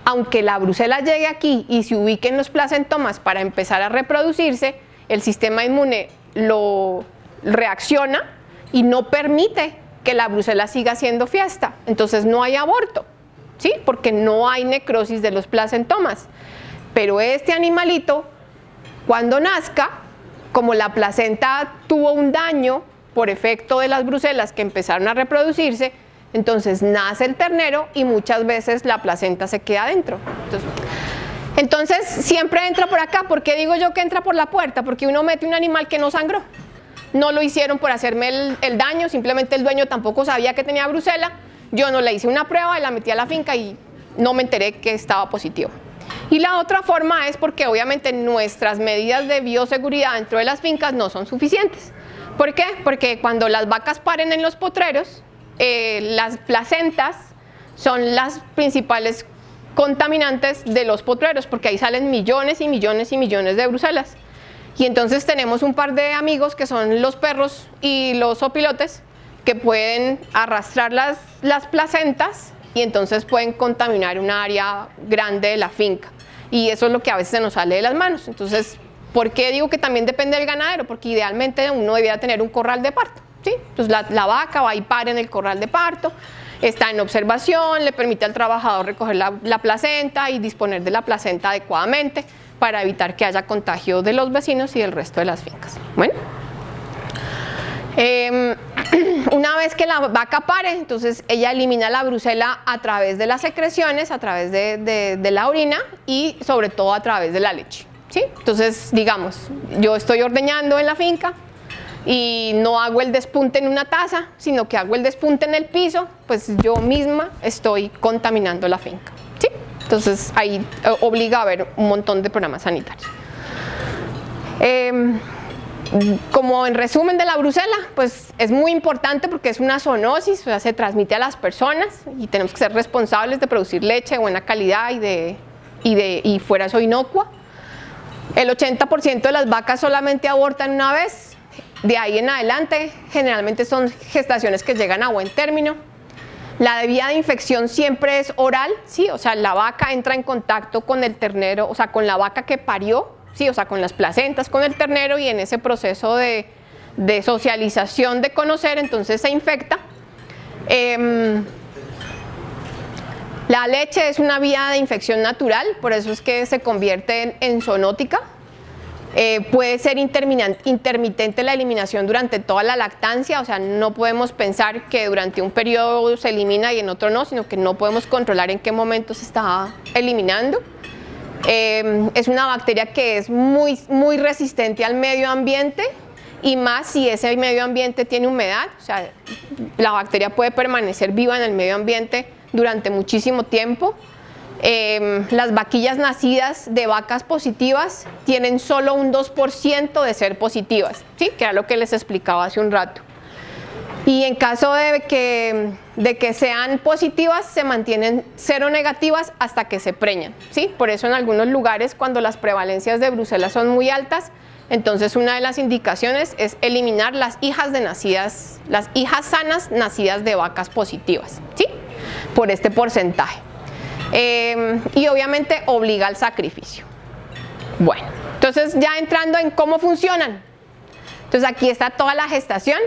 aunque la brucela llegue aquí y se ubique en los placentomas para empezar a reproducirse, el sistema inmune lo reacciona y no permite que la brucela siga haciendo fiesta. Entonces no hay aborto, ¿sí? Porque no hay necrosis de los placentomas. Pero este animalito, cuando nazca, como la placenta tuvo un daño por efecto de las brucelas que empezaron a reproducirse, entonces nace el ternero y muchas veces la placenta se queda adentro. Entonces siempre entra por acá. ¿Por qué digo yo que entra por la puerta? Porque uno mete un animal que no sangró. No lo hicieron por hacerme el daño, simplemente el dueño tampoco sabía que tenía brucela. Yo no le hice una prueba y la metí a la finca y no me enteré que estaba positivo. Y la otra forma es porque obviamente nuestras medidas de bioseguridad dentro de las fincas no son suficientes. ¿Por qué? Porque cuando las vacas paren en los potreros, las placentas son las principales contaminantes de los potreros, porque ahí salen millones y millones y millones de brucelas. Y entonces tenemos un par de amigos que son los perros y los opilotes que pueden arrastrar las placentas y entonces pueden contaminar un área grande de la finca. Y eso es lo que a veces se nos sale de las manos. Entonces, ¿por qué digo que también depende del ganadero? Porque idealmente uno debería tener un corral de parto, ¿sí? Entonces la vaca va y para en el corral de parto, está en observación, le permite al trabajador recoger la placenta y disponer de la placenta adecuadamente para evitar que haya contagio de los vecinos y del resto de las fincas. Bueno, una vez que la vaca pare, entonces ella elimina la brucela a través de las secreciones, a través de la orina y sobre todo a través de la leche, ¿sí? Entonces, digamos, yo estoy ordeñando en la finca y no hago el despunte en una taza, sino que hago el despunte en el piso, pues yo misma estoy contaminando la finca, ¿sí? Entonces ahí obliga a haber un montón de programas sanitarios. Como en resumen de la brucela, pues es muy importante porque es una zoonosis, o sea, se transmite a las personas y tenemos que ser responsables de producir leche de buena calidad y fuera eso inocua. El 80% de las vacas solamente abortan una vez, de ahí en adelante generalmente son gestaciones que llegan a buen término. La vía de infección siempre es oral, ¿sí? O sea, la vaca entra en contacto con el ternero, o sea, con la vaca que parió, ¿sí? O sea, con las placentas, con el ternero, y en ese proceso de socialización, de conocer, entonces se infecta. La leche es una vía de infección natural, por eso es que se convierte en zoonótica. Puede ser intermitente la eliminación durante toda la lactancia, o sea, no podemos pensar que durante un periodo se elimina y en otro no, sino que no podemos controlar en qué momento se está eliminando. Es una bacteria que es muy resistente al medio ambiente y más si ese medio ambiente tiene humedad, o sea, la bacteria puede permanecer viva en el medio ambiente durante muchísimo tiempo. Las vaquillas nacidas de vacas positivas tienen solo un 2% de ser positivas, ¿sí? Que era lo que les explicaba hace un rato. Y en caso de que sean positivas, se mantienen cero negativas hasta que se preñan, ¿sí? Por eso en algunos lugares, cuando las prevalencias de brucela son muy altas, entonces una de las indicaciones es eliminar las hijas sanas nacidas de vacas positivas, ¿sí? Por este porcentaje. Y obviamente obliga al sacrificio. Bueno, entonces ya entrando en cómo funcionan. Entonces aquí está toda la gestación.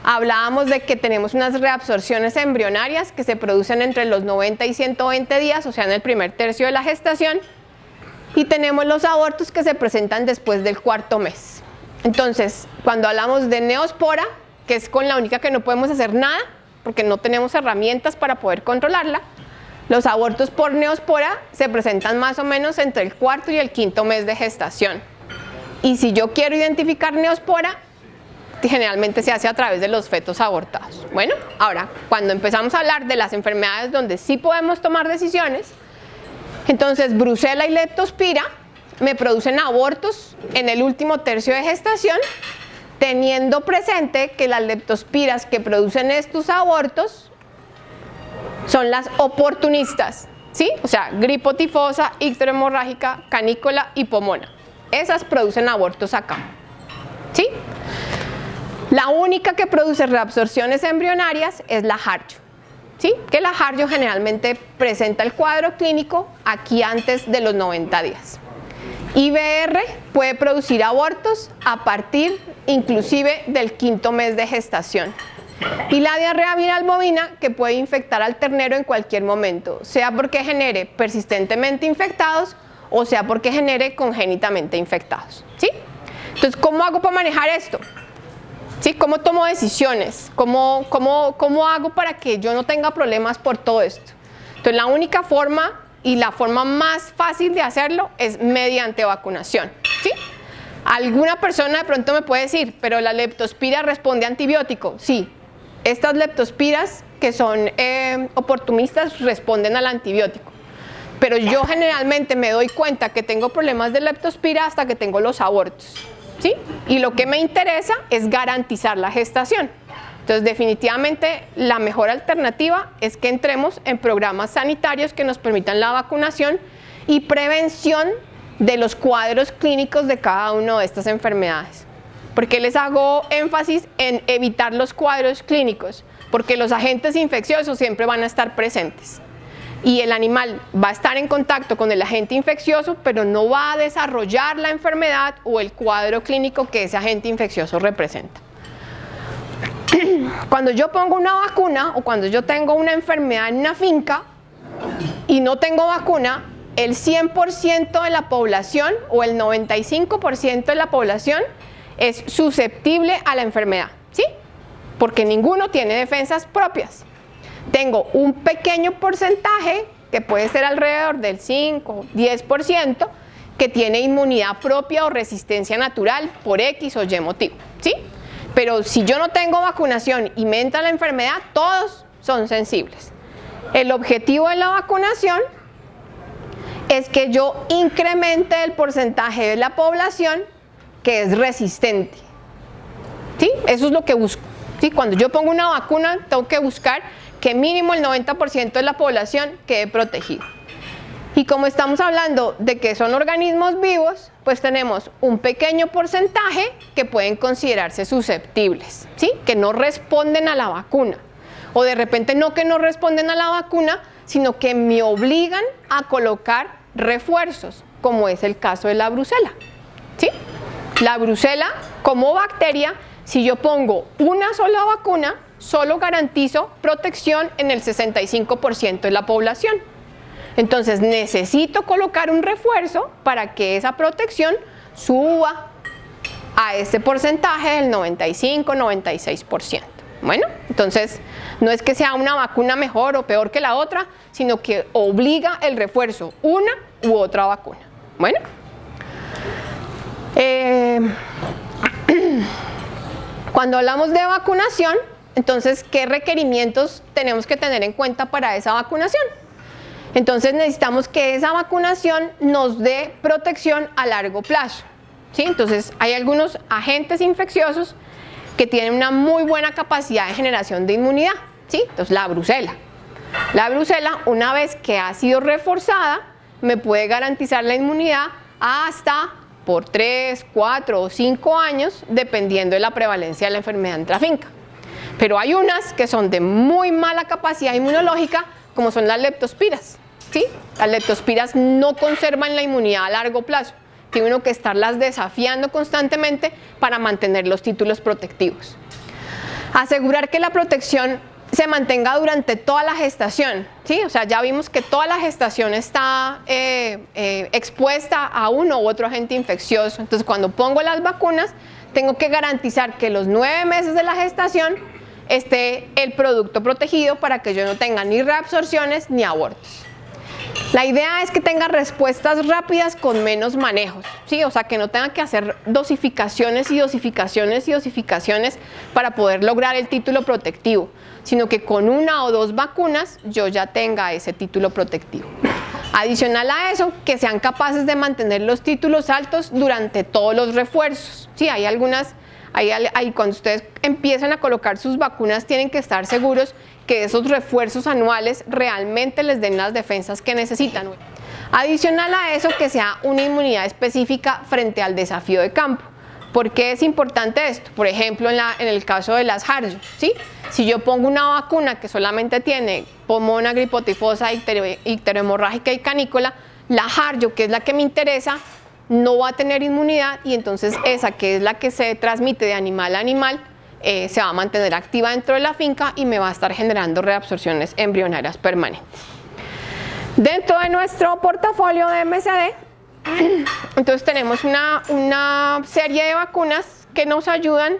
Hablábamos de que tenemos unas reabsorciones embrionarias que se producen entre los 90 y 120 días, o sea, en el primer tercio de la gestación. Y tenemos los abortos que se presentan después del cuarto mes. Entonces, cuando hablamos de neospora, que es con la única que no podemos hacer nada, porque no tenemos herramientas para poder controlarla, los abortos por neospora se presentan más o menos entre el cuarto y el quinto mes de gestación. Y si yo quiero identificar neospora, generalmente se hace a través de los fetos abortados. Bueno, ahora, cuando empezamos a hablar de las enfermedades donde sí podemos tomar decisiones, entonces brucela y leptospira me producen abortos en el último tercio de gestación, teniendo presente que las leptospiras que producen estos abortos son las oportunistas, ¿sí? O sea, gripo tifosa, ictera hemorrágica, canícola y pomona. Esas producen abortos acá, ¿sí? La única que produce reabsorciones embrionarias es la Harjo, ¿sí? Que la Harjo generalmente presenta el cuadro clínico aquí antes de los 90 días. IBR puede producir abortos a partir inclusive del quinto mes de gestación. Y la diarrea viral bovina, que puede infectar al ternero en cualquier momento, sea porque genere persistentemente infectados o sea porque genere congénitamente infectados, ¿sí? Entonces, ¿cómo hago para manejar esto? ¿Sí? ¿Cómo tomo decisiones? ¿Cómo hago para que yo no tenga problemas por todo esto? Entonces, la única forma y la forma más fácil de hacerlo es mediante vacunación, ¿sí? Alguna persona de pronto me puede decir, pero la leptospira responde a antibiótico. Sí, estas leptospiras que son oportunistas responden al antibiótico. Pero yo generalmente me doy cuenta que tengo problemas de leptospira hasta que tengo los abortos, ¿sí? Y lo que me interesa es garantizar la gestación. Entonces, definitivamente, la mejor alternativa es que entremos en programas sanitarios que nos permitan la vacunación y prevención de los cuadros clínicos de cada una de estas enfermedades. ¿Por qué les hago énfasis en evitar los cuadros clínicos? Porque los agentes infecciosos siempre van a estar presentes. Y el animal va a estar en contacto con el agente infeccioso, pero no va a desarrollar la enfermedad o el cuadro clínico que ese agente infeccioso representa. Cuando yo pongo una vacuna o cuando yo tengo una enfermedad en una finca y no tengo vacuna, el 100% de la población o el 95% de la población es susceptible a la enfermedad, ¿sí? Porque ninguno tiene defensas propias. Tengo un pequeño porcentaje, que puede ser alrededor del 5 o 10%, que tiene inmunidad propia o resistencia natural por X o Y motivo, ¿sí? Pero si yo no tengo vacunación y me entra la enfermedad, todos son sensibles. El objetivo de la vacunación es que yo incremente el porcentaje de la población que es resistente, ¿sí? Eso es lo que busco, ¿sí? Cuando yo pongo una vacuna, tengo que buscar que mínimo el 90% de la población quede protegido. Y como estamos hablando de que son organismos vivos, pues tenemos un pequeño porcentaje que pueden considerarse susceptibles, ¿sí? Que no responden a la vacuna. O de repente no que no responden a la vacuna, sino que me obligan a colocar refuerzos, como es el caso de la brucela, ¿sí? La brucela, como bacteria, si yo pongo una sola vacuna, solo garantizo protección en el 65% de la población. Entonces necesito colocar un refuerzo para que esa protección suba a este porcentaje del 95-96%. Bueno, entonces no es que sea una vacuna mejor o peor que la otra, sino que obliga el refuerzo una u otra vacuna. Bueno, cuando hablamos de vacunación, entonces, ¿qué requerimientos tenemos que tener en cuenta para esa vacunación? Entonces necesitamos que esa vacunación nos dé protección a largo plazo, ¿sí? Entonces hay algunos agentes infecciosos que tienen una muy buena capacidad de generación de inmunidad, ¿sí? Entonces la brucela. La brucela, una vez que ha sido reforzada, me puede garantizar la inmunidad hasta por 3, 4 o 5 años, dependiendo de la prevalencia de la enfermedad en la finca. Pero hay unas que son de muy mala capacidad inmunológica, como son las leptospiras, ¿sí? Las leptospiras no conservan la inmunidad a largo plazo. Tiene uno que estarlas desafiando constantemente para mantener los títulos protectivos. Asegurar que la protección se mantenga durante toda la gestación, ¿sí? O sea, ya vimos que toda la gestación está expuesta a uno u otro agente infeccioso. Entonces, cuando pongo las vacunas, tengo que garantizar que los 9 meses de la gestación esté el producto protegido para que yo no tenga ni reabsorciones ni abortos. La idea es que tenga respuestas rápidas con menos manejos, ¿sí? O sea, que no tenga que hacer dosificaciones y dosificaciones y dosificaciones para poder lograr el título protectivo, sino que con 1 o 2 vacunas yo ya tenga ese título protectivo. Adicional a eso, que sean capaces de mantener los títulos altos durante todos los refuerzos. Sí, hay algunas, cuando ustedes empiezan a colocar sus vacunas, tienen que estar seguros que esos refuerzos anuales realmente les den las defensas que necesitan. Adicional a eso, que sea una inmunidad específica frente al desafío de campo. ¿Por qué es importante esto? Por ejemplo, en el caso de las Harjo, ¿sí? Si yo pongo una vacuna que solamente tiene Pomona, gripotifosa, icterohemorrágica y canícola, la Harjo, que es la que me interesa, no va a tener inmunidad y entonces esa, que es la que se transmite de animal a animal, se va a mantener activa dentro de la finca y me va a estar generando reabsorciones embrionarias permanentes. Dentro de nuestro portafolio de MCD Entonces tenemos una serie de vacunas que nos ayudan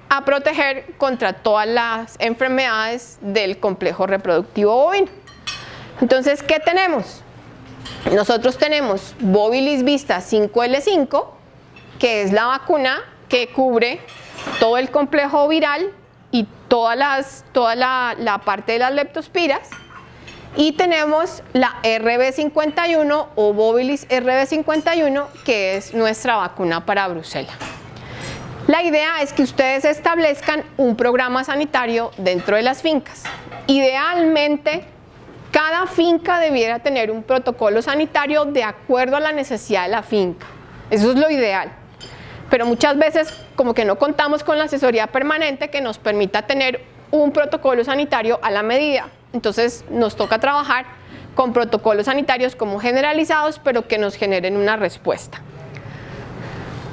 a proteger contra todas las enfermedades del complejo reproductivo bovino. Entonces, ¿qué tenemos? Nosotros tenemos Bovilis Vista 5L5, que es la vacuna que cubre todo el complejo viral y toda la parte de las leptospiras. Y tenemos la RB51 o Bovilis RB51, que es nuestra vacuna para brucela. La idea es que ustedes establezcan un programa sanitario dentro de las fincas. Idealmente, cada finca debiera tener un protocolo sanitario de acuerdo a la necesidad de la finca. Eso es lo ideal. Pero muchas veces como que no contamos con la asesoría permanente que nos permita tener un protocolo sanitario a la medida. Entonces nos toca trabajar con protocolos sanitarios como generalizados, pero que nos generen una respuesta.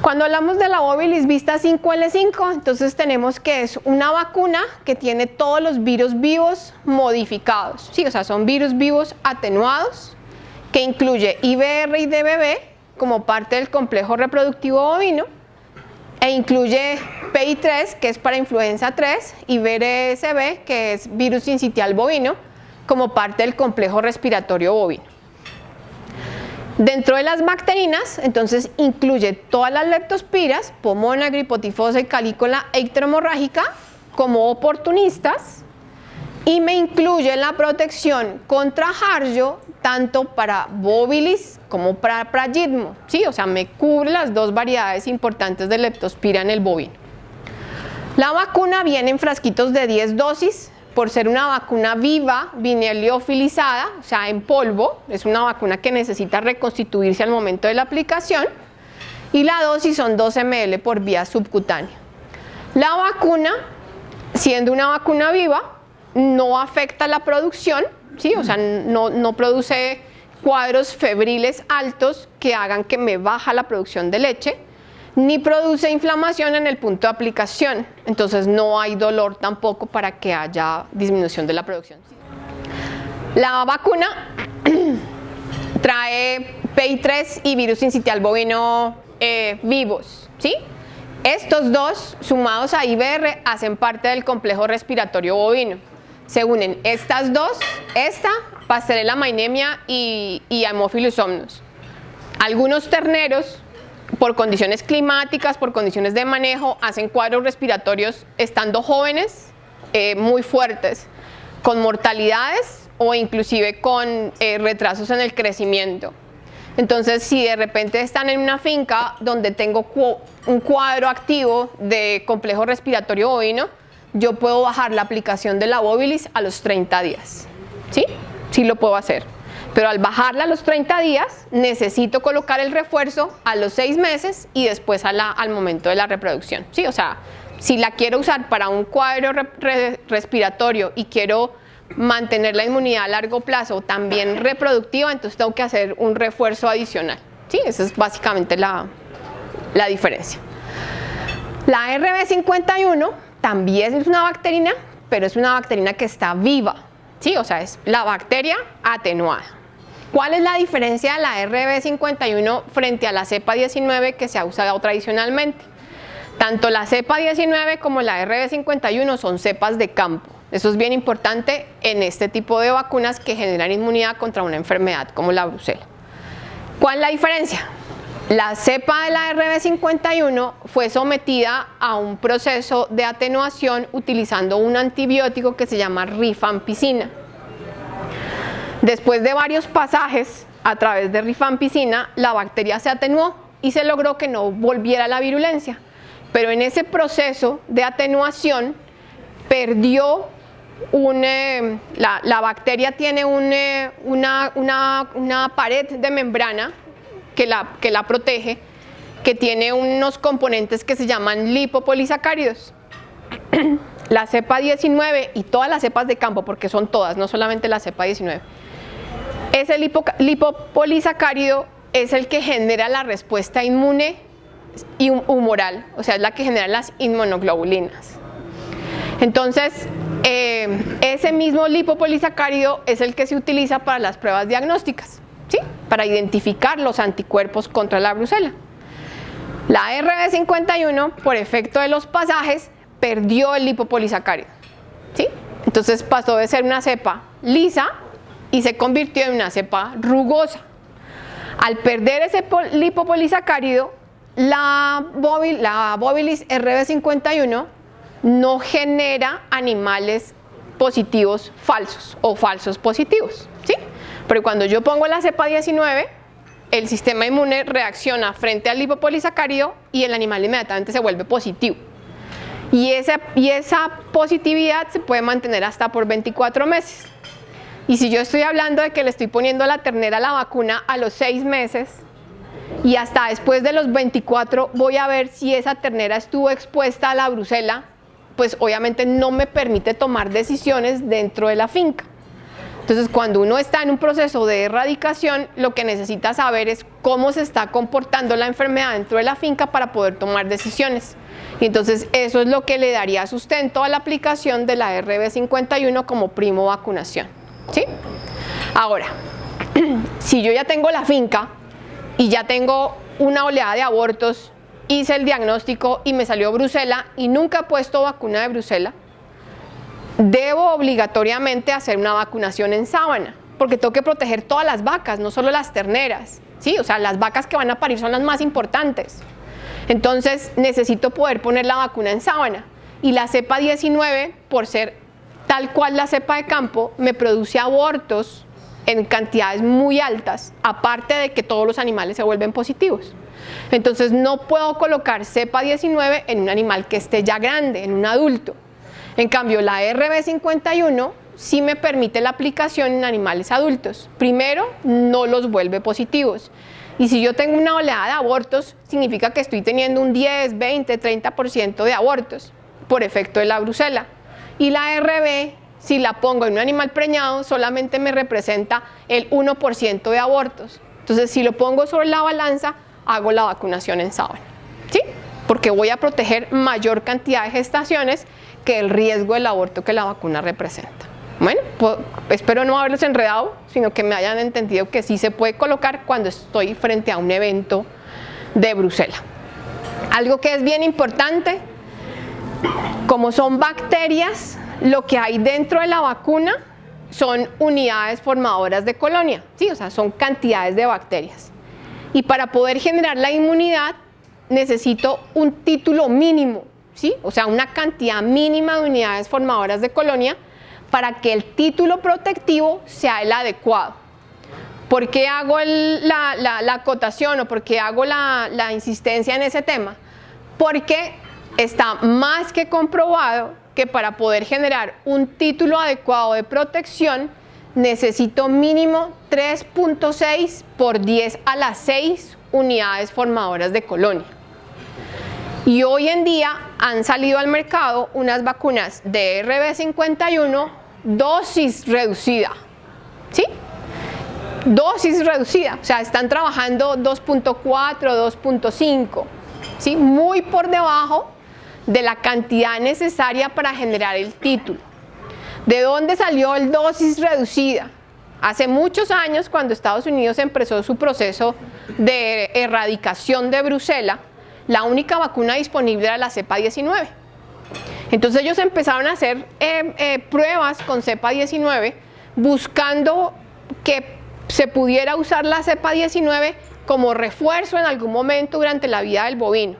Cuando hablamos de la Bovilis Vista 5L5, entonces tenemos que es una vacuna que tiene todos los virus vivos modificados. Sí, o sea, son virus vivos atenuados, que incluye IBR y DBV como parte del complejo reproductivo bovino, e incluye PI3, que es para influenza 3, y VRSB, que es virus sincitial bovino, como parte del complejo respiratorio bovino. Dentro de las bacterinas, entonces incluye todas las leptospiras, Pomona, Gripotifosa y Calícola icteromorrágica como oportunistas, y me incluye la protección contra Harjo tanto para Bovilis como para Pragitmo, ¿sí? O sea, me cubre las dos variedades importantes de leptospira en el bovino. La vacuna viene en frasquitos de 10 dosis, por ser una vacuna viva, viniliofilizada, o sea, en polvo. Es una vacuna que necesita reconstituirse al momento de la aplicación, y la dosis son 2 ml por vía subcutánea. La vacuna, siendo una vacuna viva, no afecta la producción, ¿sí? O sea, no produce cuadros febriles altos que hagan que me baja la producción de leche, ni produce inflamación en el punto de aplicación, entonces no hay dolor tampoco para que haya disminución de la producción. La vacuna trae PI3 y virus sincitial bovino vivos, ¿sí? Estos dos, sumados a IBR, hacen parte del complejo respiratorio bovino. Se unen estas dos, Passerella mainemia y Haemophilus somnus. Algunos terneros, por condiciones climáticas, por condiciones de manejo, hacen cuadros respiratorios estando jóvenes, muy fuertes, con mortalidades o inclusive con retrasos en el crecimiento. Entonces, si de repente están en una finca donde tengo un cuadro activo de complejo respiratorio bovino, yo puedo bajar la aplicación de la Bovilis a los 30 días. ¿Sí? Sí lo puedo hacer. Pero al bajarla a los 30 días, necesito colocar el refuerzo a los 6 meses y después al momento de la reproducción. ¿Sí? O sea, si la quiero usar para un cuadro respiratorio y quiero mantener la inmunidad a largo plazo también reproductiva, entonces tengo que hacer un refuerzo adicional. ¿Sí? Esa es básicamente la diferencia. La RB51 también es una bacterina, pero es una bacterina que está viva. ¿Sí? O sea, es la bacteria atenuada. ¿Cuál es la diferencia de la RB51 frente a la cepa 19 que se ha usado tradicionalmente? Tanto la cepa 19 como la RB51 son cepas de campo. Eso es bien importante en este tipo de vacunas que generan inmunidad contra una enfermedad como la brucela. ¿Cuál es la diferencia? La cepa de la RB51 fue sometida a un proceso de atenuación utilizando un antibiótico que se llama rifampicina. Después de varios pasajes a través de rifampicina, la bacteria se atenuó y se logró que no volviera la virulencia. Pero en ese proceso de atenuación perdió la bacteria tiene una pared de membrana que la protege, que tiene unos componentes que se llaman lipopolisacáridos. La cepa 19 y todas las cepas de campo, porque son todas, no solamente la cepa 19, ese lipopolisacárido es el que genera la respuesta inmune y humoral, o sea, es la que genera las inmunoglobulinas. Entonces, ese mismo lipopolisacárido es el que se utiliza para las pruebas diagnósticas, ¿sí? para identificar los anticuerpos contra la brucela. La RB51, por efecto de los pasajes, perdió el lipopolisacárido, ¿sí? Entonces pasó de ser una cepa lisa y se convirtió en una cepa rugosa. Al perder ese lipopolisacárido, la Bovilis RB51 no genera animales positivos falsos o falsos positivos, ¿sí? Pero cuando yo pongo la cepa 19, el sistema inmune reacciona frente al lipopolisacárido y el animal inmediatamente se vuelve positivo. Y esa positividad se puede mantener hasta por 24 meses. Y si yo estoy hablando de que le estoy poniendo a la ternera la vacuna a los 6 meses y hasta después de los 24 voy a ver si esa ternera estuvo expuesta a la brucela, pues obviamente no me permite tomar decisiones dentro de la finca. Entonces, cuando uno está en un proceso de erradicación, lo que necesita saber es cómo se está comportando la enfermedad dentro de la finca para poder tomar decisiones. Y entonces, eso es lo que le daría sustento a la aplicación de la RB51 como primo vacunación, ¿sí? Ahora, si yo ya tengo la finca y ya tengo una oleada de abortos, hice el diagnóstico y me salió brucela y nunca he puesto vacuna de brucela, debo obligatoriamente hacer una vacunación en sábana, porque tengo que proteger todas las vacas, no solo las terneras, ¿sí? O sea, las vacas que van a parir son las más importantes. Entonces, necesito poder poner la vacuna en sábana. Y la cepa 19, por ser tal cual la cepa de campo, me produce abortos en cantidades muy altas, aparte de que todos los animales se vuelven positivos. Entonces, no puedo colocar cepa 19 en un animal que esté ya grande, en un adulto. En cambio, la RB51 sí me permite la aplicación en animales adultos. Primero, no los vuelve positivos. Y si yo tengo una oleada de abortos, significa que estoy teniendo un 10, 20, 30% de abortos por efecto de la brucela. Y la RB, si la pongo en un animal preñado, solamente me representa el 1% de abortos. Entonces, si lo pongo sobre la balanza, hago la vacunación en sábana, ¿sí? Porque voy a proteger mayor cantidad de gestaciones que el riesgo del aborto que la vacuna representa. Bueno, pues, espero no haberlos enredado, sino que me hayan entendido que sí se puede colocar cuando estoy frente a un evento de brucela. Algo que es bien importante, como son bacterias, lo que hay dentro de la vacuna son unidades formadoras de colonia, ¿sí? O sea, son cantidades de bacterias. Y para poder generar la inmunidad necesito un título mínimo, ¿sí? O sea, una cantidad mínima de unidades formadoras de colonia para que el título protectivo sea el adecuado. ¿Por qué hago la acotación o por qué hago la insistencia en ese tema? Porque está más que comprobado que para poder generar un título adecuado de protección necesito mínimo 3.6 por 10 a la 6 unidades formadoras de colonia. Y hoy en día han salido al mercado unas vacunas de RB51 dosis reducida, ¿sí? Dosis reducida, o sea, están trabajando 2.4, 2.5, ¿sí? Muy por debajo de la cantidad necesaria para generar el título. ¿De dónde salió el dosis reducida? Hace muchos años, cuando Estados Unidos empezó su proceso de erradicación de brucela, la única vacuna disponible era la cepa 19. Entonces ellos empezaron a hacer pruebas con cepa 19 buscando que se pudiera usar la cepa 19 como refuerzo en algún momento durante la vida del bovino,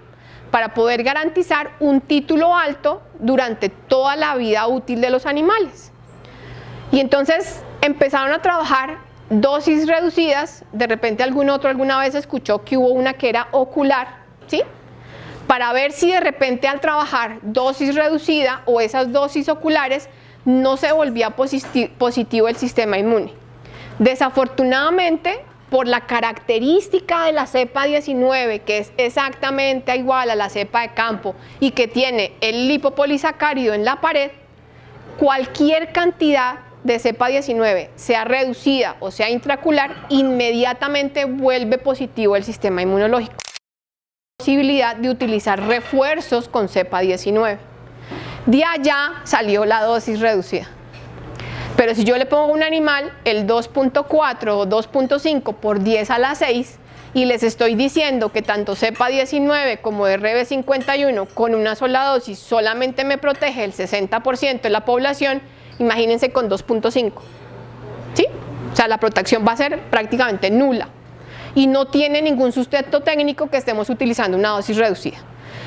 para poder garantizar un título alto durante toda la vida útil de los animales. Y entonces empezaron a trabajar dosis reducidas. De repente alguna vez escuchó que hubo una que era ocular, ¿sí? Para ver si de repente al trabajar dosis reducida o esas dosis oculares no se volvía positivo el sistema inmune. Desafortunadamente, por la característica de la cepa 19, que es exactamente igual a la cepa de campo y que tiene el lipopolisacárido en la pared, cualquier cantidad de cepa 19, sea reducida o sea intraocular, inmediatamente vuelve positivo el sistema inmunológico. Posibilidad de utilizar refuerzos con cepa 19. De allá salió la dosis reducida. Pero si yo le pongo a un animal el 2.4 o 2.5 por 10 a la 6 y les estoy diciendo que tanto cepa 19 como RB51 con una sola dosis solamente me protege el 60% de la población, imagínense con 2.5. ¿Sí? O sea, la protección va a ser prácticamente nula y no tiene ningún sustento técnico que estemos utilizando una dosis reducida.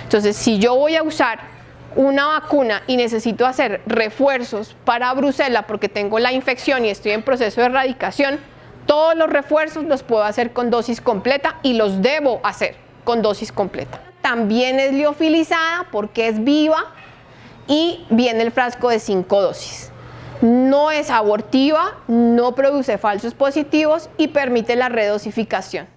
Entonces, si yo voy a usar una vacuna y necesito hacer refuerzos para brucela porque tengo la infección y estoy en proceso de erradicación, todos los refuerzos los puedo hacer con dosis completa y los debo hacer con dosis completa. También es liofilizada porque es viva y viene el frasco de 5 dosis. No es abortiva, no produce falsos positivos y permite la redosificación.